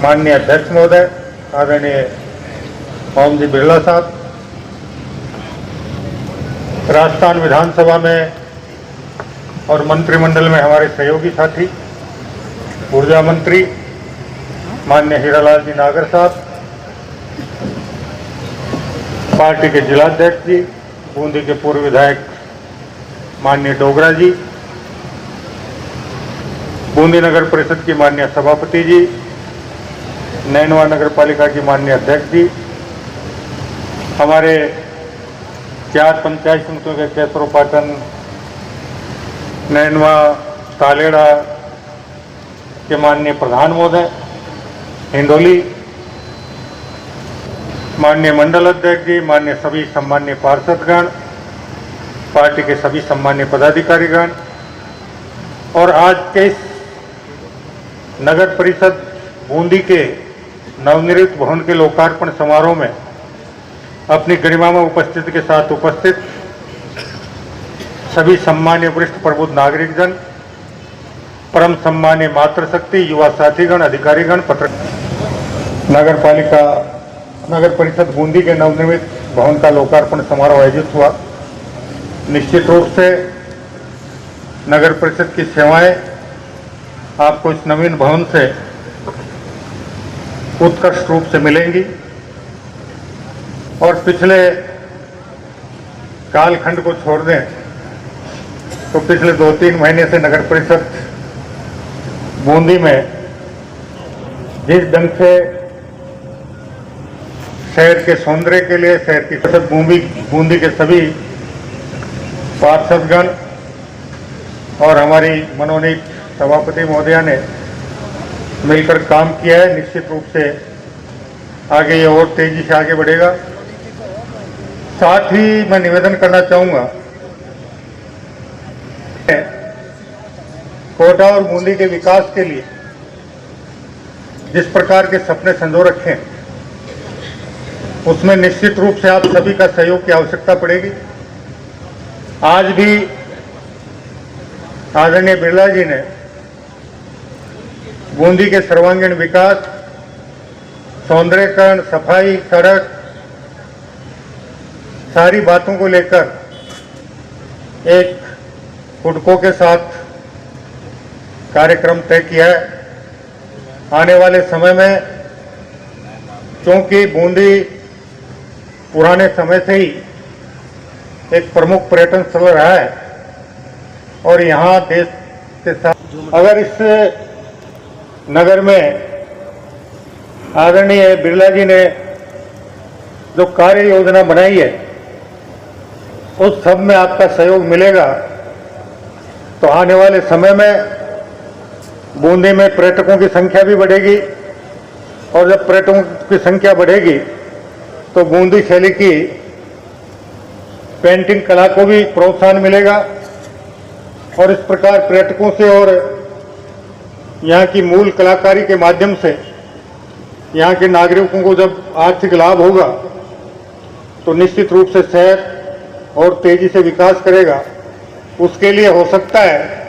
माननीय अध्यक्ष महोदय आदरणीय ओम जी बिरला साहब, राजस्थान विधानसभा में और मंत्रिमंडल में हमारे सहयोगी साथी ऊर्जा मंत्री माननीय हीरालाल जी नागर साहब, पार्टी के जिलाध्यक्ष जी, बूंदी के पूर्व विधायक माननीय डोगरा जी, बूंदी नगर परिषद की माननीय सभापति जी, नैनवा नगर पालिका की माननीय अध्यक्ष जी, हमारे 4 पंचायत समितियों के केसरोपाटन, नैनवा, तालेड़ा के माननीय प्रधान महोदय, हिंडोली, माननीय मंडल अध्यक्ष जी, माननीय सभी सम्मान्य पार्षदगण, पार्टी के सभी सम्मान्य पदाधिकारीगण और आज के इस नगर परिषद बूंदी के नवनिर्मित भवन के लोकार्पण समारोह में अपनी गरिमा में उपस्थिति के साथ उपस्थित सभी सम्मान्य वरिष्ठ प्रबुद्ध नागरिकजन, परम सम्मान्य मातृशक्ति, युवा साथीगण, अधिकारीगण, नगर परिषद बूंदी के नवनिर्मित भवन का लोकार्पण समारोह आयोजित हुआ। निश्चित रूप से नगर परिषद की सेवाएं आपको इस नवीन भवन से उत्कृष्ट रूप से मिलेंगी और पिछले कालखंड को छोड़ दें तो पिछले 2-3 महीने से नगर परिषद बूंदी में जिस ढंग से शहर के सौंदर्य के लिए शहर की परिषद बूंदी के सभी पार्षदगण और हमारी मनोनीत सभापति महोदया ने मिलकर काम किया है। निश्चित रूप से आगे ये और तेजी से आगे बढ़ेगा। साथ ही मैं निवेदन करना चाहूंगा, कोटा और बूंदी के विकास के लिए जिस प्रकार के सपने संजो रखे हैं उसमें निश्चित रूप से आप सभी का सहयोग की आवश्यकता पड़ेगी। आज भी आदरणीय बिरला जी ने बूंदी के सर्वांगीण विकास, सौंदर्यकरण, सफाई, सड़क, सारी बातों को लेकर एक हुडको के साथ कार्यक्रम तय किया है। आने वाले समय में क्योंकि बूंदी पुराने समय से ही एक प्रमुख पर्यटन स्थल रहा है और यहाँ देश के साथ अगर इस नगर में आदरणीय बिरला जी ने जो कार्य योजना बनाई है उस सब में आपका सहयोग मिलेगा तो आने वाले समय में बूंदी में पर्यटकों की संख्या भी बढ़ेगी और जब पर्यटकों की संख्या बढ़ेगी तो बूंदी शैली की पेंटिंग कला को भी प्रोत्साहन मिलेगा और इस प्रकार पर्यटकों से और यहाँ की मूल कलाकारी के माध्यम से यहाँ के नागरिकों को जब आर्थिक लाभ होगा तो निश्चित रूप से शहर और तेजी से विकास करेगा। उसके लिए हो सकता है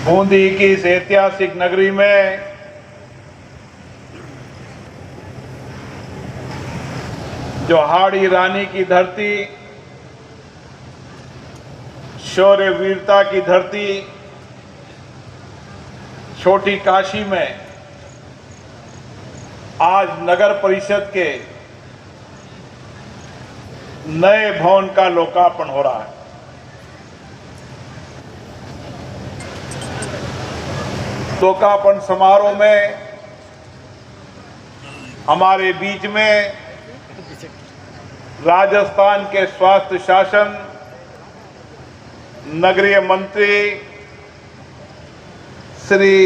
बूंदी की इस ऐतिहासिक नगरी में जो हाड़ी रानी की धरती, शौर्य वीरता की धरती, छोटी काशी में आज नगर परिषद के नए भवन का लोकार्पण हो रहा है। लोकार्पण समारोह में हमारे बीच में राजस्थान के स्वास्थ्य शासन नगरीय मंत्री श्री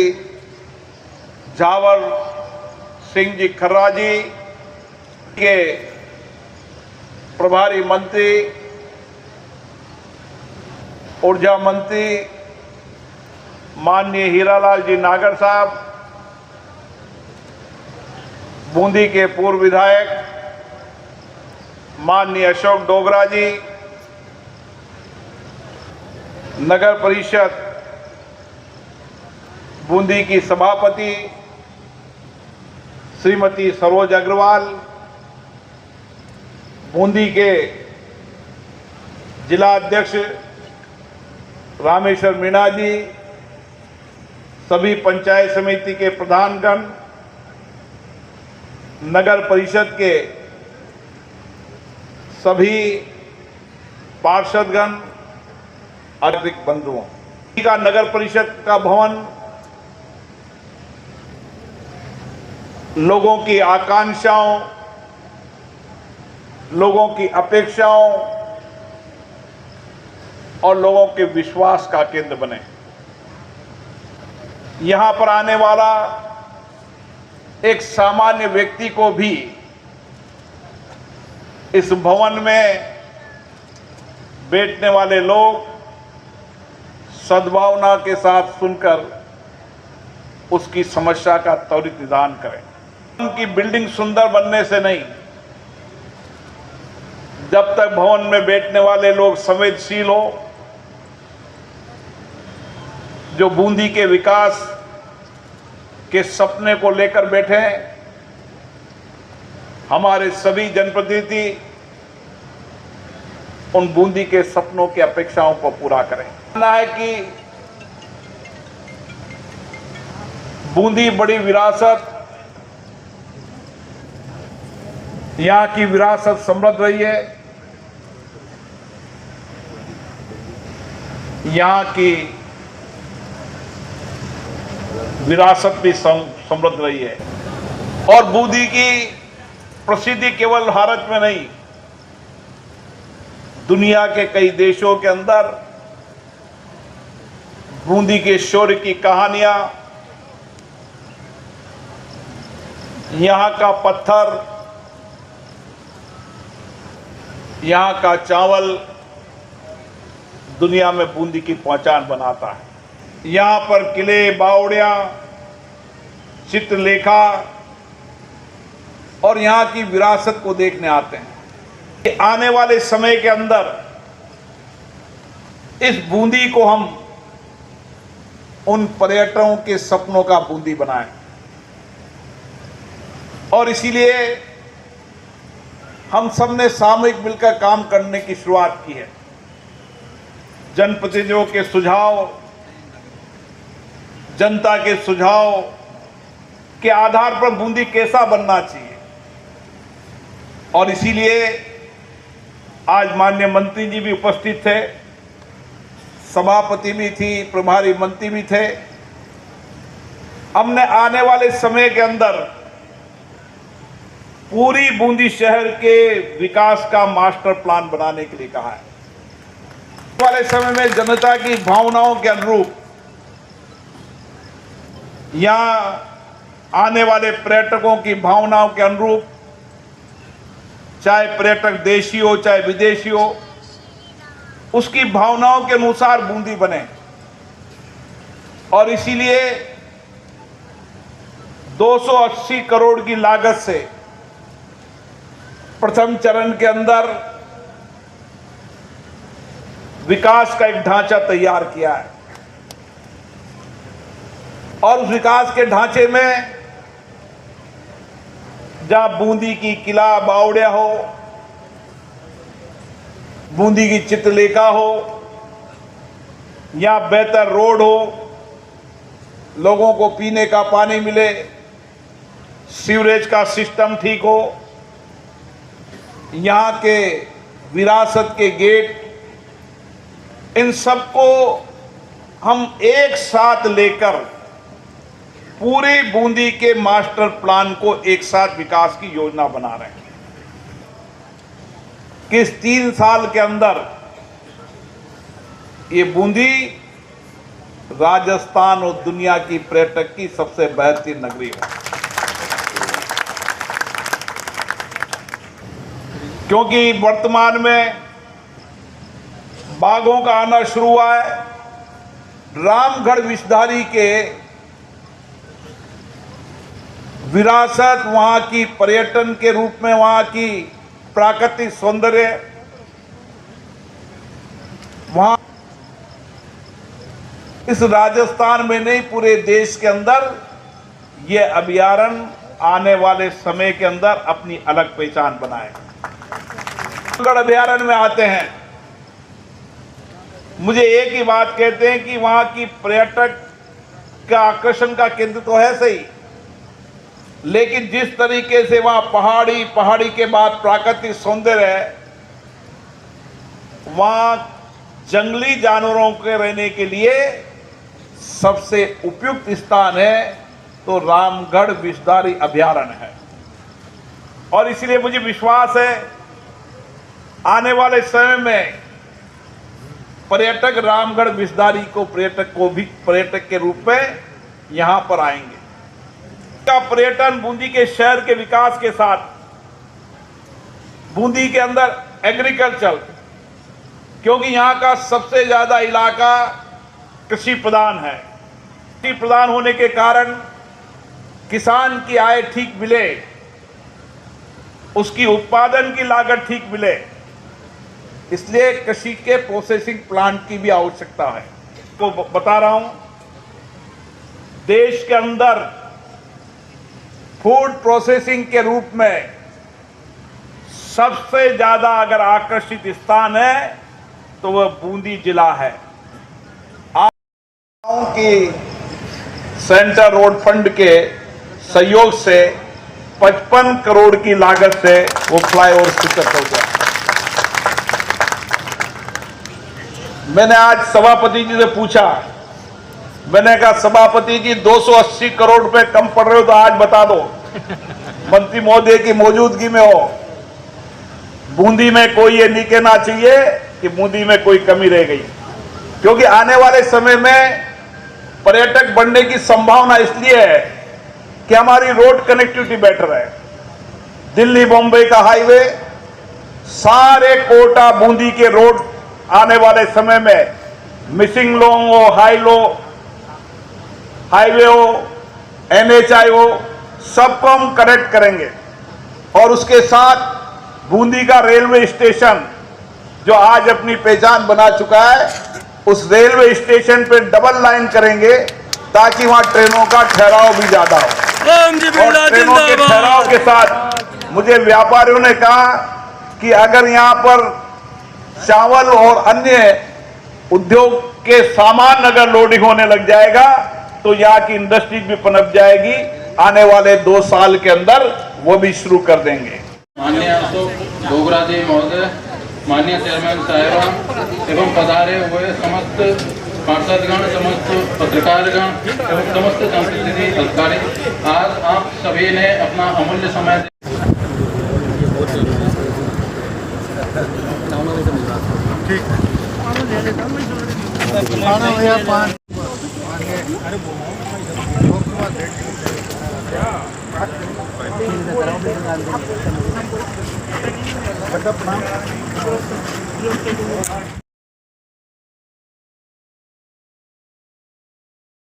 जावर सिंह जी खर्रा जी के प्रभारी मंत्री ऊर्जा मंत्री माननीय हीरालाल जी नागर साहब, बूंदी के पूर्व विधायक माननीय अशोक डोगरा जी, नगर परिषद बूंदी की सभापति श्रीमती सरोज अग्रवाल, बूंदी के जिला अध्यक्ष रामेश्वर मीणा जी, सभी पंचायत समिति के प्रधानगण, नगर परिषद के सभी पार्षदगण, आर्थिक बंधुओं का नगर परिषद का भवन लोगों की आकांक्षाओं, लोगों की अपेक्षाओं और लोगों के विश्वास का केंद्र बने। यहां पर आने वाला एक सामान्य व्यक्ति को भी इस भवन में बैठने वाले लोग सद्भावना के साथ सुनकर उसकी समस्या का त्वरित निदान करें। उनकी बिल्डिंग सुंदर बनने से नहीं, जब तक भवन में बैठने वाले लोग संवेदनशील हो, जो बूंदी के विकास के सपने को लेकर बैठे हैं, हमारे सभी जनप्रतिनिधि उन बूंदी के सपनों की अपेक्षाओं को पूरा करें। कहना है कि बूंदी बड़ी विरासत, यहाँ की विरासत समृद्ध रही है, यहाँ की विरासत भी समृद्ध रही है और बूंदी की प्रसिद्धि केवल भारत में नहीं, दुनिया के कई देशों के अंदर बूंदी के शौर्य की कहानियां, यहाँ का पत्थर, यहाँ का चावल दुनिया में बूंदी की पहचान बनाता है। यहाँ पर किले, बावड़ियाँ, चित्रलेखा और यहाँ की विरासत को देखने आते हैं। आने वाले समय के अंदर इस बूंदी को हम उन पर्यटकों के सपनों का बूंदी बनाएं और इसीलिए हम सब ने सामूहिक मिलकर काम करने की शुरुआत की है। जनप्रतिनिधियों के सुझाव, जनता के सुझाव के आधार पर बूंदी कैसा बनना चाहिए और इसीलिए आज माननीय मंत्री जी भी उपस्थित थे, सभापति भी थी, प्रभारी मंत्री भी थे। हमने आने वाले समय के अंदर पूरी बूंदी शहर के विकास का मास्टर प्लान बनाने के लिए कहा है। आने वाले समय में जनता की भावनाओं के अनुरूप यहाँ आने वाले पर्यटकों की भावनाओं के अनुरूप, चाहे पर्यटक देशी हो चाहे विदेशी हो, उसकी भावनाओं के अनुसार बूंदी बने और इसीलिए 280 करोड़ की लागत से प्रथम चरण के अंदर विकास का एक ढांचा तैयार किया है और उस विकास के ढांचे में जहां बूंदी की किला बावड़िया हो, बूंदी की चित्रलेखा हो, या बेहतर रोड हो, लोगों को पीने का पानी मिले, सीवरेज का सिस्टम ठीक हो, यहाँ के विरासत के गेट, इन सबको हम एक साथ लेकर पूरे बूंदी के मास्टर प्लान को एक साथ विकास की योजना बना रहे हैं कि इस 3 साल के अंदर ये बूंदी राजस्थान और दुनिया की पर्यटक की सबसे बेहतरीन नगरी हो। क्योंकि वर्तमान में बाघों का आना शुरू हुआ है। रामगढ़ विषधारी के विरासत, वहाँ की पर्यटन के रूप में वहाँ की प्राकृतिक सौंदर्य, वहां इस राजस्थान में नहीं पूरे देश के अंदर ये अभयारण्य आने वाले समय के अंदर अपनी अलग पहचान बनाएगा। रामगढ़ अभयारण्य में आते हैं, मुझे एक ही बात कहते हैं कि वहां की पर्यटक का आकर्षण का केंद्र तो है सही, लेकिन जिस तरीके से वहां पहाड़ी के बाद प्राकृतिक सौंदर्य है, वहां जंगली जानवरों के रहने के लिए सबसे उपयुक्त स्थान है तो रामगढ़ विषधारी अभयारण्य है। और इसलिए मुझे विश्वास है आने वाले समय में पर्यटक रामगढ़ विषधारी को पर्यटक के रूप में यहां पर आएंगे। का पर्यटन बूंदी के शहर के विकास के साथ बूंदी के अंदर एग्रीकल्चर, क्योंकि यहां का सबसे ज्यादा इलाका कृषि प्रधान है, कृषि प्रधान होने के कारण किसान की आय ठीक मिले, उसकी उत्पादन की लागत ठीक मिले, इसलिए कृषि के प्रोसेसिंग प्लांट की भी आवश्यकता है। तो बता रहा हूं, देश के अंदर फूड प्रोसेसिंग के रूप में सबसे ज्यादा अगर आकर्षित स्थान है तो वह बूंदी जिला है। की सेंटर रोड फंड के सहयोग से 55 करोड़ की लागत से वो फ्लाईओवर स्वीकृत हो गया। मैंने आज सभापति जी से पूछा, मैंने कहा सभापति जी 280 करोड़ रुपए कम पड़ रहे हो तो आज बता दो, मंत्री महोदय की मौजूदगी में हो। बूंदी में कोई ये नहीं कहना चाहिए कि बूंदी में कोई कमी रह गई, क्योंकि आने वाले समय में पर्यटक बढ़ने की संभावना इसलिए है कि हमारी रोड कनेक्टिविटी बेटर है। दिल्ली बॉम्बे का हाईवे, सारे कोटा बूंदी के रोड आने वाले समय में मिसिंग लोंग हो, हाईवे हो, NHI हो, सबको हम कनेक्ट करेंगे। और उसके साथ बूंदी का रेलवे स्टेशन जो आज अपनी पहचान बना चुका है, उस रेलवे स्टेशन पे डबल लाइन करेंगे ताकि वहां ट्रेनों का ठहराव भी ज्यादा हो। और ट्रेनों के ठहराव के साथ मुझे व्यापारियों ने कहा कि अगर यहां पर चावल और अन्य उद्योग के सामान अगर लोडिंग होने लग जाएगा तो यहाँ की इंडस्ट्री भी पनप जाएगी। आने वाले 2 साल के अंदर वो भी शुरू कर देंगे। माननीय अशोक डोगरा जी महोदय, माननीय चेयरमैन साहिबा एवं पधारे हुए समस्त पार्षदगण, समस्त पत्रकारगण एवं समस्त जनप्रतिनिधि अधिकारी, आज आप सभी ने अपना अमूल्य समय ठीक।